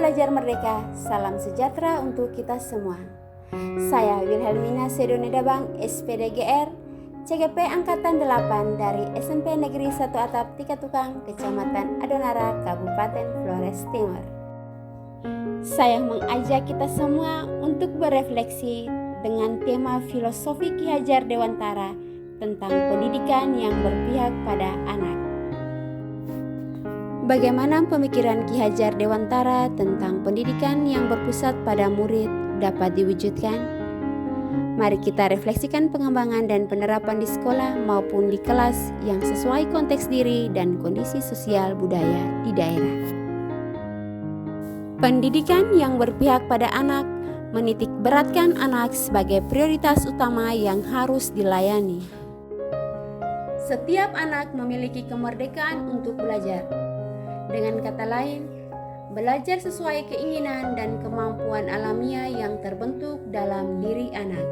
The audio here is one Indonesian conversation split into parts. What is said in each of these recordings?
Belajar Merdeka, salam sejahtera untuk kita semua. Saya Wilhelmina Sedonedabang, SPDGR, CGP Angkatan 8 dari SMP Negeri 1 Atap Tika Tukang, Kecamatan Adonara, Kabupaten Flores Timur. Saya mengajak kita semua untuk berefleksi dengan tema filosofi Ki Hajar Dewantara tentang pendidikan yang berpihak pada anak. Bagaimana pemikiran Ki Hajar Dewantara tentang pendidikan yang berpusat pada murid dapat diwujudkan? Mari kita refleksikan pengembangan dan penerapan di sekolah maupun di kelas yang sesuai konteks diri dan kondisi sosial budaya di daerah. Pendidikan yang berpihak pada anak menitik beratkan anak sebagai prioritas utama yang harus dilayani. Setiap anak memiliki kemerdekaan untuk belajar. Dengan kata lain, belajar sesuai keinginan dan kemampuan alamiah yang terbentuk dalam diri anak.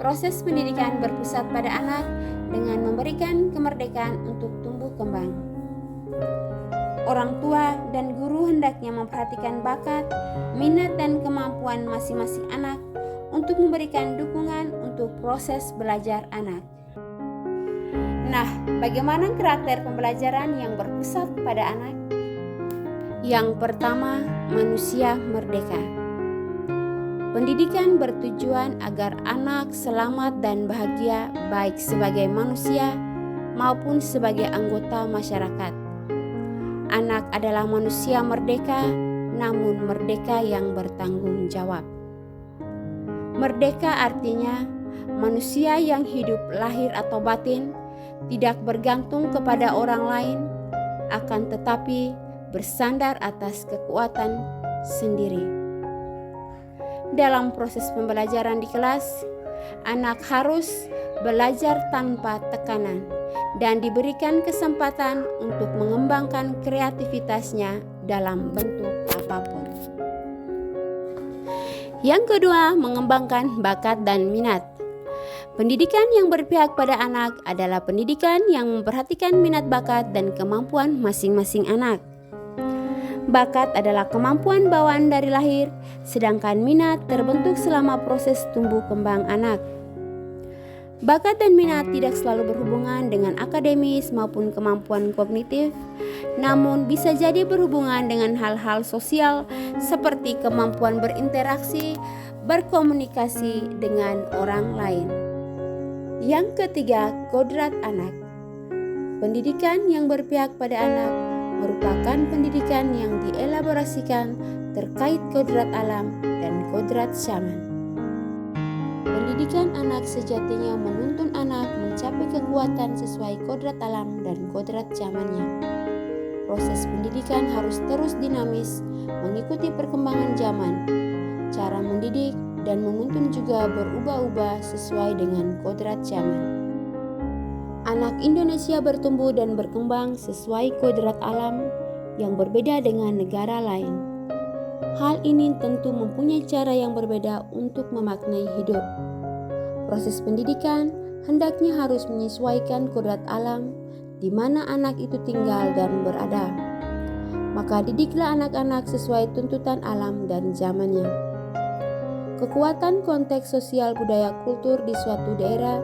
Proses pendidikan berpusat pada anak dengan memberikan kemerdekaan untuk tumbuh kembang. Orang tua dan guru hendaknya memperhatikan bakat, minat dan kemampuan masing-masing anak untuk memberikan dukungan untuk proses belajar anak. Nah, bagaimana karakter pembelajaran yang berpusat pada anak? Yang pertama, manusia merdeka. Pendidikan bertujuan agar anak selamat dan bahagia baik sebagai manusia maupun sebagai anggota masyarakat. Anak adalah manusia merdeka, namun merdeka yang bertanggung jawab. Merdeka artinya manusia yang hidup lahir atau batin tidak bergantung kepada orang lain, akan tetapi bersandar atas kekuatan sendiri. Dalam proses pembelajaran di kelas, anak harus belajar tanpa tekanan dan diberikan kesempatan untuk mengembangkan kreativitasnya dalam bentuk apapun. Yang kedua, mengembangkan bakat dan minat. Pendidikan yang berpihak pada anak adalah pendidikan yang memperhatikan minat bakat dan kemampuan masing-masing anak. Bakat adalah kemampuan bawaan dari lahir, sedangkan minat terbentuk selama proses tumbuh kembang anak. Bakat dan minat tidak selalu berhubungan dengan akademis maupun kemampuan kognitif, namun bisa jadi berhubungan dengan hal-hal sosial seperti kemampuan berinteraksi, berkomunikasi dengan orang lain. Yang ketiga, kodrat anak. Pendidikan yang berpihak pada anak merupakan pendidikan yang dielaborasikan terkait kodrat alam dan kodrat zaman. Pendidikan anak sejatinya menuntun anak mencapai kekuatan sesuai kodrat alam dan kodrat zamannya. Proses pendidikan harus terus dinamis, mengikuti perkembangan zaman. Cara mendidik dan menuntun juga berubah-ubah sesuai dengan kodrat zaman. Anak Indonesia bertumbuh dan berkembang sesuai kodrat alam yang berbeda dengan negara lain. Hal ini tentu mempunyai cara yang berbeda untuk memaknai hidup. Proses pendidikan hendaknya harus menyesuaikan kodrat alam di mana anak itu tinggal dan berada. Maka didiklah anak-anak sesuai tuntutan alam dan zamannya. Kekuatan konteks sosial budaya kultur di suatu daerah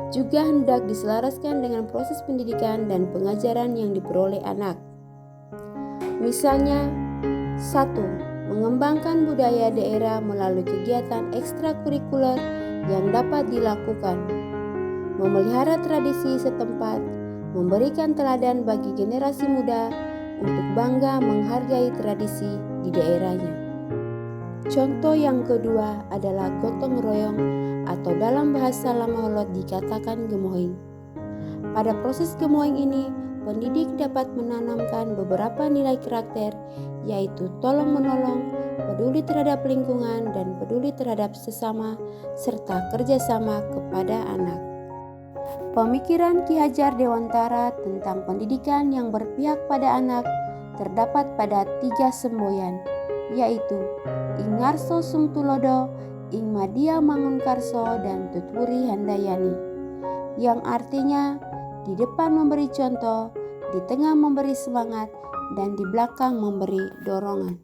juga hendak diselaraskan dengan proses pendidikan dan pengajaran yang diperoleh anak. Misalnya, 1. Mengembangkan budaya daerah melalui kegiatan ekstrakurikuler yang dapat dilakukan. Memelihara tradisi setempat, memberikan teladan bagi generasi muda untuk bangga menghargai tradisi di daerahnya. Contoh yang kedua adalah gotong royong atau dalam bahasa Lamaholot dikatakan gemoing. Pada proses gemoing ini, pendidik dapat menanamkan beberapa nilai karakter yaitu tolong-menolong, peduli terhadap lingkungan dan peduli terhadap sesama serta kerjasama kepada anak. Pemikiran Ki Hajar Dewantara tentang pendidikan yang berpihak pada anak terdapat pada 3 semboyan, yaitu Ing Ngarso Sungtulodo, Ing Madia Mangunkarso, dan Tutwuri Handayani, yang artinya di depan memberi contoh, di di tengah memberi semangat, dan di belakang memberi dorongan.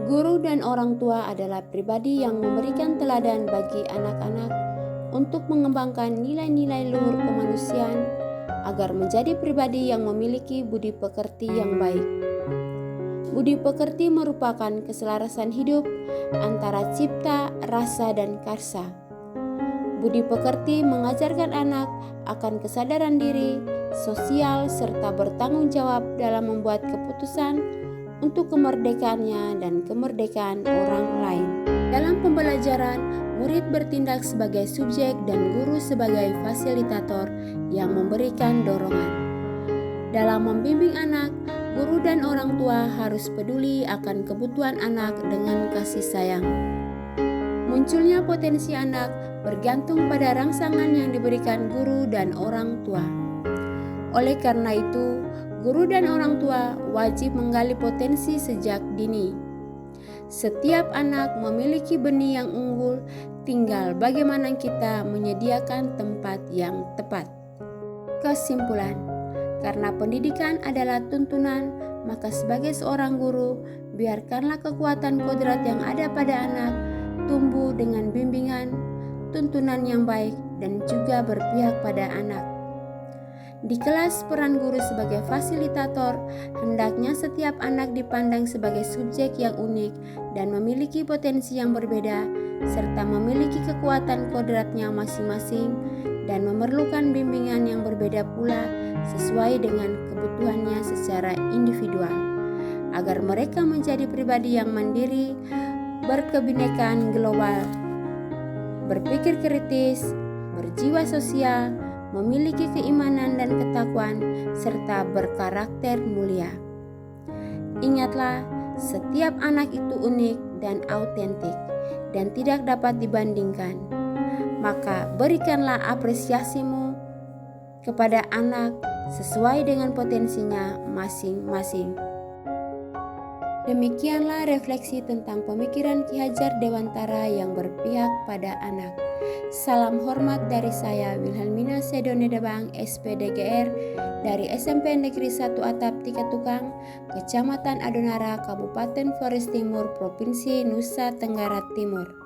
Guru dan orang tua adalah pribadi yang memberikan teladan bagi anak-anak untuk mengembangkan nilai-nilai luhur kemanusiaan agar menjadi pribadi yang memiliki budi pekerti yang baik. Budi pekerti merupakan keselarasan hidup antara cipta, rasa, dan karsa. Budi pekerti mengajarkan anak akan kesadaran diri, sosial, serta bertanggung jawab dalam membuat keputusan untuk kemerdekaannya dan kemerdekaan orang lain. Dalam pembelajaran, murid bertindak sebagai subjek dan guru sebagai fasilitator yang memberikan dorongan. Dalam membimbing anak, guru dan orang tua harus peduli akan kebutuhan anak dengan kasih sayang. Munculnya potensi anak bergantung pada rangsangan yang diberikan guru dan orang tua. Oleh karena itu, guru dan orang tua wajib menggali potensi sejak dini. Setiap anak memiliki benih yang unggul, tinggal bagaimana kita menyediakan tempat yang tepat. Kesimpulan, karena pendidikan adalah tuntunan, maka sebagai seorang guru, biarkanlah kekuatan kodrat yang ada pada anak tumbuh dengan bimbingan, tuntunan yang baik, dan juga berpihak pada anak. Di kelas, peran guru sebagai fasilitator, hendaknya setiap anak dipandang sebagai subjek yang unik dan memiliki potensi yang berbeda, serta memiliki kekuatan kodratnya masing-masing dan memerlukan bimbingan yang berbeda pula sesuai dengan kebutuhannya secara individual, agar mereka menjadi pribadi yang mandiri, berkebinekaan global, berpikir kritis, berjiwa sosial, memiliki keimanan dan ketakwaan, serta berkarakter mulia. Ingatlah, setiap anak itu unik dan autentik dan tidak dapat dibandingkan. Maka berikanlah apresiasimu kepada anak sesuai dengan potensinya masing-masing. Demikianlah refleksi tentang pemikiran Ki Hajar Dewantara yang berpihak pada anak. Salam hormat dari saya, Wilhelmina Sedonedebang, SPDGR, dari SMP Negeri 1 Atap Tiga Tukang, Kecamatan Adonara, Kabupaten Flores Timur, Provinsi Nusa Tenggara Timur.